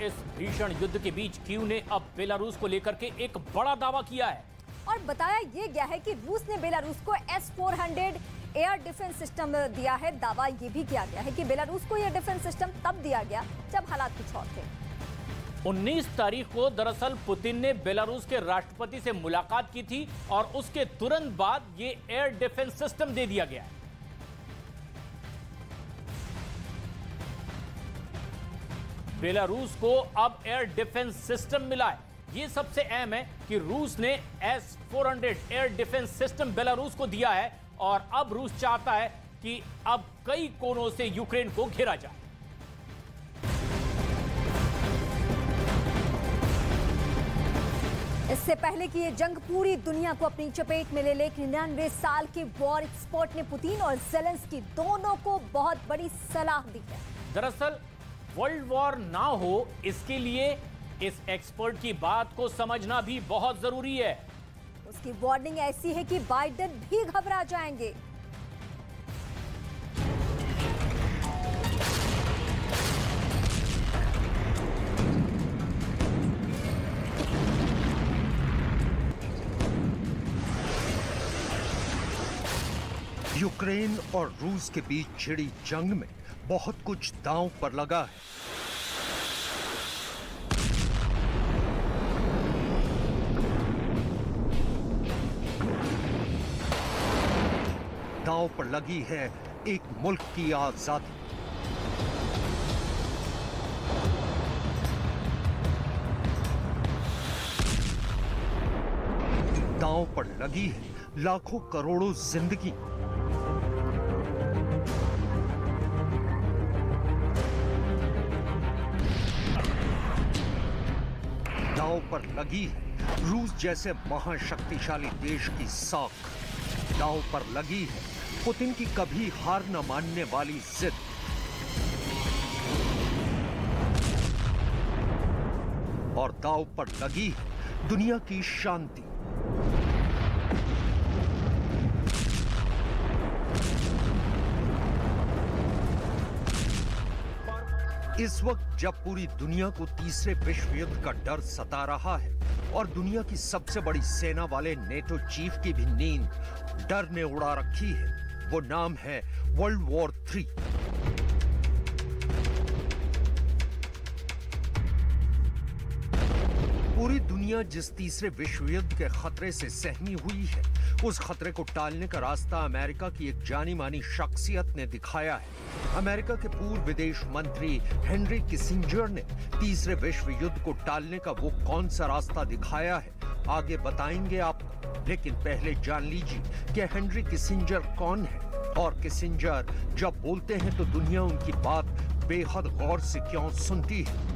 इस भीषण युद्ध के बीच कीव ने अब बेलारूस को लेकर के एक बड़ा दावा किया है और बताया यह गया है कि रूस ने बेलारूस को S-400 एयर डिफेंस सिस्टम दिया है। दावा यह भी किया गया है कि बेलारूस को यह डिफेंस सिस्टम तब दिया गया जब हालात कुछ और थे। 19 तारीख को दरअसल पुतिन ने बेलारूस के राष्ट्रपति से मुलाकात की थी और उसके तुरंत बाद ये एयर डिफेंस सिस्टम दे दिया गया है। बेलारूस को अब एयर डिफेंस सिस्टम मिला है। यह सबसे अहम है कि रूस ने S-400 air defence system Belarus को दिया है और अब रूस चाहता है कि अब कई कोनों से यूक्रेन को घेरा जाए। इससे पहले कि ये जंग पूरी दुनिया को अपनी चपेट में ले ले, 99 साल के वॉर एक्सपर्ट ने पुतिन और ज़ेलेंस्की दोनों को बहुत बड़ी सलाह दी है। दरअसल वर्ल्ड वॉर ना हो, इसके लिए इस एक्सपर्ट की बात को समझना भी बहुत जरूरी है। उसकी वार्निंग ऐसी है कि बाइडेन भी घबरा जाएंगे। यूक्रेन और रूस के बीच छिड़ी जंग में बहुत कुछ दांव पर लगा है। दांव पर लगी है एक मुल्क की आजादी। दांव पर लगी है लाखों करोड़ों जिंदगी। दांव पर लगी है रूस जैसे महाशक्तिशाली देश की साख। दांव पर लगी है पुतिन की कभी हार न मानने वाली जिद। और दांव पर लगी है दुनिया की शांति। इस वक्त जब पूरी दुनिया को तीसरे विश्व युद्ध का डर सता रहा है और दुनिया की सबसे बड़ी सेना वाले नेटो चीफ की भी नींद डर ने उड़ा रखी है, वो नाम है वर्ल्ड वॉर 3। पूरी दुनिया जिस तीसरे विश्व युद्ध के खतरे से सहमी हुई है, उस खतरे को टालने का रास्ता अमेरिका की एक जानी मानी शख्सियत ने दिखाया है। अमेरिका के पूर्व विदेश मंत्री हेनरी किसिंजर ने तीसरे विश्व युद्ध को टालने का वो कौन सा रास्ता दिखाया है, आगे बताएंगे आपको। लेकिन पहले जान लीजिए कि हेनरी किसिंजर कौन है और किसिंजर जब बोलते हैं तो दुनिया उनकी बात बेहद गौर से क्यों सुनती है।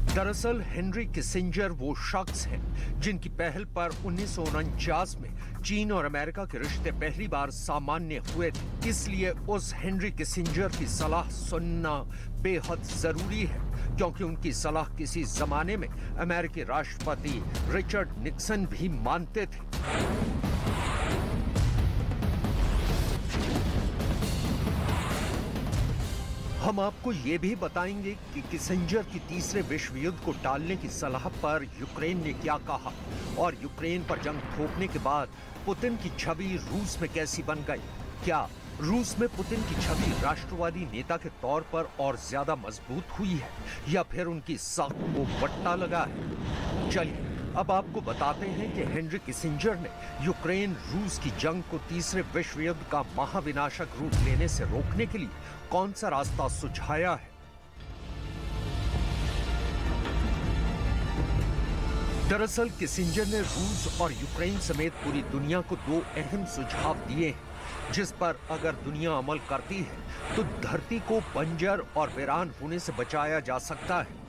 दरअसल हेनरी किसिंजर वो शख्स हैं जिनकी पहल पर 1949 में चीन और अमेरिका के रिश्ते पहली बार सामान्य हुए थे। इसलिए उस हेनरी किसिंजर की सलाह सुनना बेहद जरूरी है, क्योंकि उनकी सलाह किसी जमाने में अमेरिकी राष्ट्रपति रिचर्ड निक्सन भी मानते थे। हम आपको ये भी बताएंगे कि किसिंजर की तीसरे विश्व युद्ध को टालने की सलाह पर यूक्रेन ने क्या कहा और यूक्रेन पर जंग थोपने के बाद पुतिन की छवि रूस में कैसी बन गई। क्या रूस में पुतिन की छवि राष्ट्रवादी नेता के तौर पर और ज्यादा मजबूत हुई है या फिर उनकी साख को वट्टा लगा है। चलिए अब आपको बताते हैं कि हेनरी किसिंजर ने यूक्रेन रूस की जंग को तीसरे विश्व युद्ध का महाविनाशक रूप लेने से रोकने के लिए कौन सा रास्ता सुझाया है। दरअसल किसिंजर ने रूस और यूक्रेन समेत पूरी दुनिया को दो अहम सुझाव दिए हैं, जिस पर अगर दुनिया अमल करती है तो धरती को बंजर और वीरान होने से बचाया जा सकता है।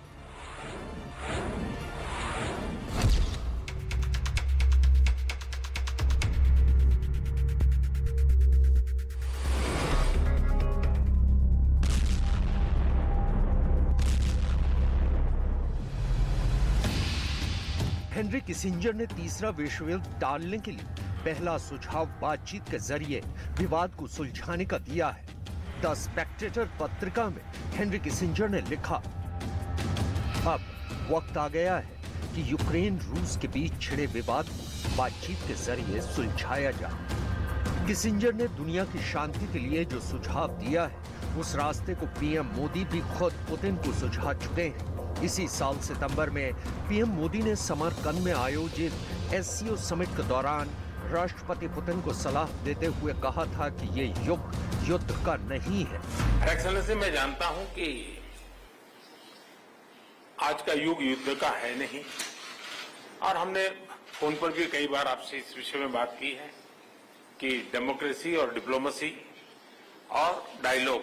हेनरी किसिंजर ने तीसरा विश्व युद्ध टालने के लिए पहला सुझाव बातचीत के जरिए विवाद को सुलझाने का दिया है। द स्पेक्टेटर पत्रिका में हेनरी किसिंजर ने लिखा, अब वक्त आ गया है कि यूक्रेन रूस के बीच छिड़े विवाद को बातचीत के जरिए सुलझाया जाए। किसिंजर ने दुनिया की शांति के लिए जो सुझाव दिया है, उस रास्ते को पीएम मोदी भी खुद पुतिन को सुझा चुके हैं। इसी साल सितंबर में पीएम मोदी ने समरकंद में आयोजित एससीओ समिट के दौरान राष्ट्रपति पुतिन को सलाह देते हुए कहा था कि ये युग युद्ध का नहीं है। एक्सेलेंसी, मैं जानता हूं कि आज का युग युद्ध का है नहीं, और हमने फोन पर भी कई बार आपसे इस विषय में बात की है कि डेमोक्रेसी और डिप्लोमेसी और डायलॉग,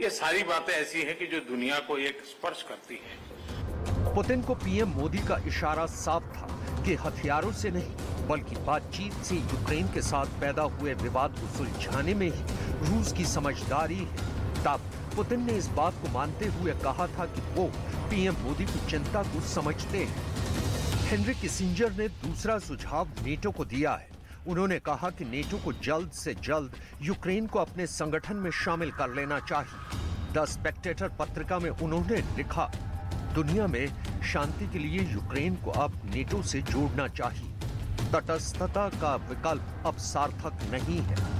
ये सारी बातें ऐसी हैं कि जो दुनिया को एक स्पर्श करती है। पुतिन को पीएम मोदी का इशारा साफ था कि हथियारों से नहीं बल्कि बातचीत से यूक्रेन के साथ पैदा हुए विवाद को सुलझाने में ही रूस की समझदारी है। तब पुतिन ने इस बात को मानते हुए कहा था कि वो पीएम मोदी की चिंता को समझते हैं। हेनरी किसिंजर ने दूसरा सुझाव नेटो को दिया है। उन्होंने कहा कि नेटो को जल्द से जल्द यूक्रेन को अपने संगठन में शामिल कर लेना चाहिए। द स्पेक्टेटर पत्रिका में उन्होंने लिखा, दुनिया में शांति के लिए यूक्रेन को अब नेटो से जोड़ना चाहिए। तटस्थता का विकल्प अब सार्थक नहीं है।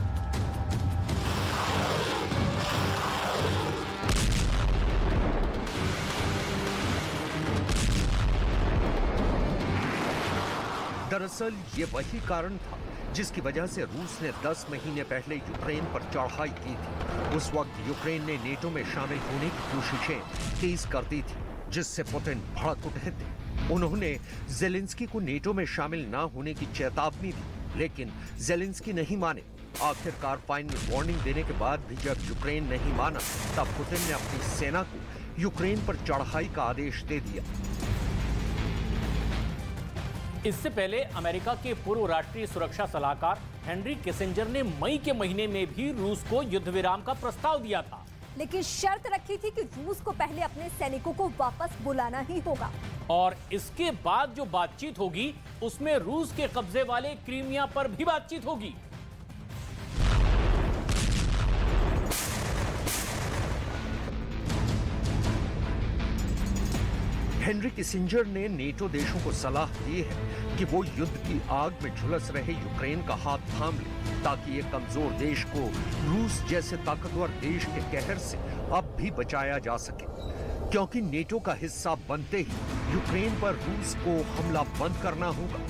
दरअसल ये वही कारण था जिसकी वजह से रूस ने 10 महीने पहले यूक्रेन पर चढ़ाई की थी। उस वक्त यूक्रेन ने नेटो में शामिल होने की कोशिशें तेज कर दी थी, जिससे पुतिन भड़क उठे थे। उन्होंने जेलेंस्की को नेटो में शामिल न होने की चेतावनी दी, लेकिन जेलेंस्की नहीं माने। आखिरकार फाइनल वार्निंग देने के बाद भी जब यूक्रेन नहीं माना, तब पुतिन ने अपनी सेना को यूक्रेन पर चढ़ाई का आदेश दे दिया। इससे पहले अमेरिका के पूर्व राष्ट्रीय सुरक्षा सलाहकार हेनरी किसिंजर ने मई के महीने में भी रूस को युद्ध विराम का प्रस्ताव दिया था, लेकिन शर्त रखी थी कि रूस को पहले अपने सैनिकों को वापस बुलाना ही होगा, और इसके बाद जो बातचीत होगी उसमें रूस के कब्जे वाले क्रीमिया पर भी बातचीत होगी। हेनरी किसिंजर ने नेटो देशों को सलाह दी है कि वो युद्ध की आग में झुलस रहे यूक्रेन का हाथ थाम ले, ताकि ये कमजोर देश को रूस जैसे ताकतवर देश के कहर से अब भी बचाया जा सके। क्योंकि नेटो का हिस्सा बनते ही यूक्रेन पर रूस को हमला बंद करना होगा।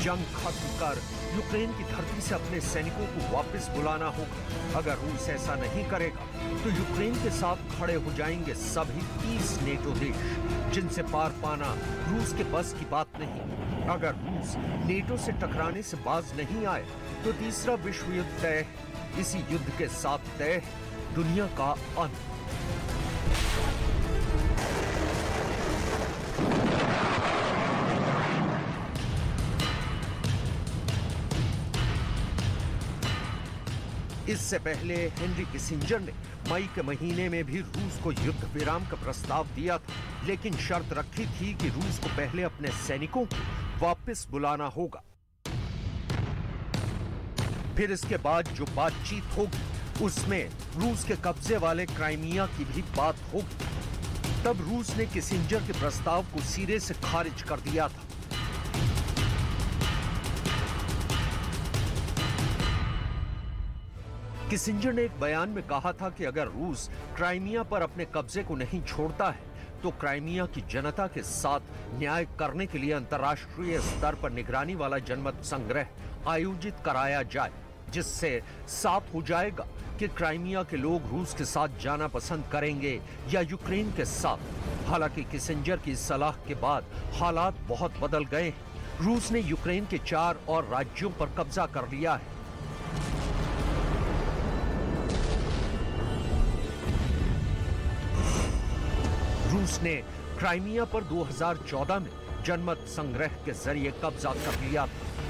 जंग खत्म कर यूक्रेन की धरती से अपने सैनिकों को वापस बुलाना होगा। अगर रूस ऐसा नहीं करेगा तो यूक्रेन के साथ खड़े हो जाएंगे सभी 30 नेटो देश, जिनसे पार पाना रूस के बस की बात नहीं। अगर रूस नेटो से टकराने से बाज नहीं आए तो तीसरा विश्व युद्ध तय है। इसी युद्ध के साथ तय है दुनिया का अंत। इससे पहले हेनरी किसिंजर ने मई के महीने में भी रूस को युद्ध विराम का प्रस्ताव दिया था, लेकिन शर्त रखी थी कि रूस को पहले अपने सैनिकों को वापस बुलाना होगा। फिर इसके बाद जो बातचीत होगी उसमें रूस के कब्जे वाले क्राइमिया की भी बात होगी। तब रूस ने किसिंजर के प्रस्ताव को सिरे से खारिज कर दिया था। किसिंजर ने एक बयान में कहा था कि अगर रूस क्राइमिया पर अपने कब्जे को नहीं छोड़ता है तो क्राइमिया की जनता के साथ न्याय करने के लिए अंतर्राष्ट्रीय स्तर पर निगरानी वाला जनमत संग्रह आयोजित कराया जाए, जिससे साफ हो जाएगा कि क्राइमिया के लोग रूस के साथ जाना पसंद करेंगे या यूक्रेन के साथ। हालांकि किसिंजर की सलाह के बाद हालात बहुत बदल गए हैं। रूस ने यूक्रेन के 4 और राज्यों पर कब्जा कर लिया है। रूस ने क्राइमिया पर 2014 में जनमत संग्रह के जरिए कब्जा कर लिया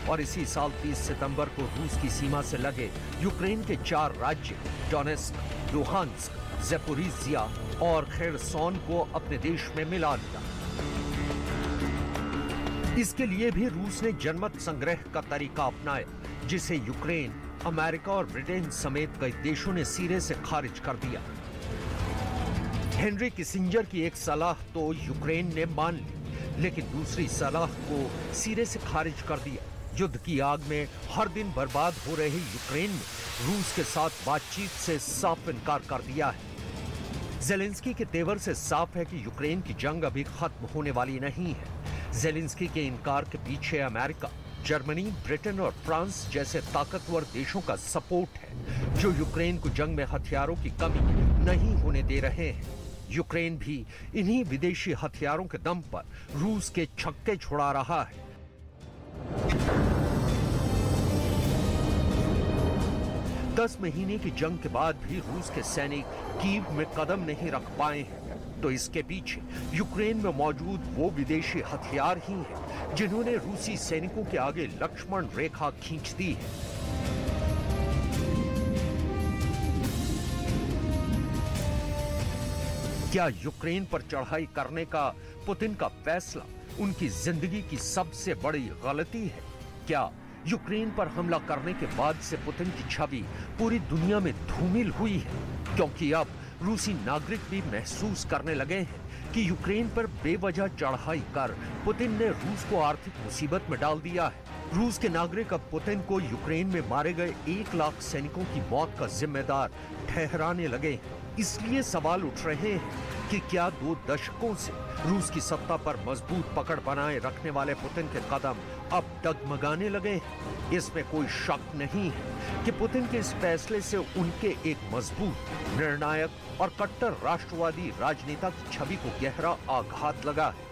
और इसी साल 30 सितंबर को रूस की सीमा से लगे यूक्रेन के 4 राज्य डोनेस्क, लुहांस्क, ज़ैपोरिज़िया और खेरसोन को अपने देश में मिला लिया। इसके लिए भी रूस ने जनमत संग्रह का तरीका अपनाया, जिसे यूक्रेन, अमेरिका और ब्रिटेन समेत कई देशों ने सिरे से खारिज कर दिया। हेनरी किसिंजर की एक सलाह तो यूक्रेन ने मान ली, लेकिन दूसरी सलाह को सिरे से खारिज कर दिया। युद्ध की आग में हर दिन बर्बाद हो रहे यूक्रेन ने रूस के साथ बातचीत से साफ इनकार कर दिया है। ज़ेलेंस्की के तेवर से साफ है कि यूक्रेन की जंग अभी खत्म होने वाली नहीं है। ज़ेलेंस्की के इनकार के पीछे अमेरिका, जर्मनी, ब्रिटेन और फ्रांस जैसे ताकतवर देशों का सपोर्ट है, जो यूक्रेन को जंग में हथियारों की कमी नहीं होने दे रहे हैं। यूक्रेन भी इन्हीं विदेशी हथियारों के दम पर रूस के छक्के छुड़ा रहा है। 10 महीने की जंग के बाद भी रूस के सैनिक कीव में कदम नहीं रख पाए हैं, तो इसके पीछे यूक्रेन में मौजूद वो विदेशी हथियार ही हैं जिन्होंने रूसी सैनिकों के आगे लक्ष्मण रेखा खींच दी है। क्या यूक्रेन पर चढ़ाई करने का पुतिन का फैसला उनकी जिंदगी की सबसे बड़ी गलती है? क्या यूक्रेन पर हमला करने के बाद से पुतिन की छवि पूरी दुनिया में धूमिल हुई है? क्योंकि अब रूसी नागरिक भी महसूस करने लगे हैं कि यूक्रेन पर बेवजह चढ़ाई कर पुतिन ने रूस को आर्थिक मुसीबत में डाल दिया है। रूस के नागरिक अब पुतिन को यूक्रेन में मारे गए 1 लाख सैनिकों की मौत का जिम्मेदार ठहराने लगे हैं। इसलिए सवाल उठ रहे हैं कि क्या 2 दशकों से रूस की सत्ता पर मजबूत पकड़ बनाए रखने वाले पुतिन के कदम अब डगमगाने लगे हैं? इसमें कोई शक नहीं है कि पुतिन के इस फैसले से उनके एक मजबूत, निर्णायक और कट्टर राष्ट्रवादी राजनेता की छवि को गहरा आघात लगा है।